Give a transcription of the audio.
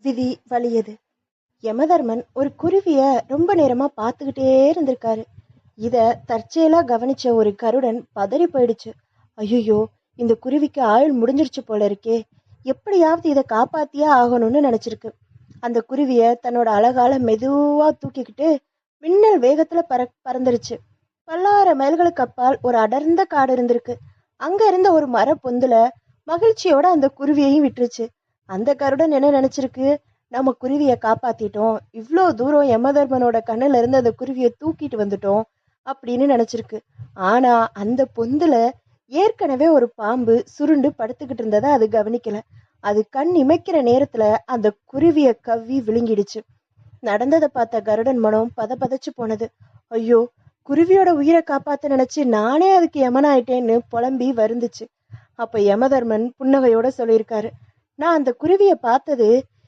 விதி வலியது. யமதர்மன் ஒரு குருவிய ரொம்ப நேரமா பார்த்துக்கிட்டே இருந்திருக்காரு. இத தற்செயலா கவனிச்ச ஒரு கருடன் பதறி போயிடுச்சு. ஐயோ, இந்த குருவிக்கு ஆயுள் முடிஞ்சிருச்சு போல இருக்கே, எப்படியாவது இதை காப்பாத்தியே ஆகணும்னு நினைச்சிருக்கு. அந்த குருவிய தன்னோட அழகால மெதுவா தூக்கிக்கிட்டு மின்னல் வேகத்துல பறந்துருச்சு. பல்லாயிரம் மைல்களுக்கு அப்பால் ஒரு அடர்ந்த காடு இருந்திருக்கு. அங்க இருந்த ஒரு மர பொந்துல மகிழ்ச்சியோட அந்த குருவியையும் விட்டுருச்சு. அந்த கருடன் என்ன நினைச்சிருக்கு, நம்ம குருவிய காப்பாத்திட்டோம், இவ்வளோ தூரம் யமதர்மனோட கண்ணுல இருந்து அந்த குருவியை தூக்கிட்டு வந்துட்டோம் அப்படின்னு நினைச்சிருக்கு. ஆனா அந்த பொந்துல ஏற்கனவே ஒரு பாம்பு சுருண்டு படுத்துக்கிட்டு இருந்ததை அது கவனிக்கல. அது கண் இமைக்கிற நேரத்துல அந்த குருவிய கவ்வி விழுங்கிடுச்சு. நடந்ததை பார்த்த கருடன் மனம் பதச்சு போனது. ஐயோ, குருவியோட உயிரை காப்பாத்த நினைச்சு நானே அதுக்கு யமனாயிட்டேன்னு புலம்பி வருந்துச்சு. அப்ப யமதர்மன் புன்னகையோட சொல்லியிருக்காரு, நான் அந்த குருவிய பார்த்தது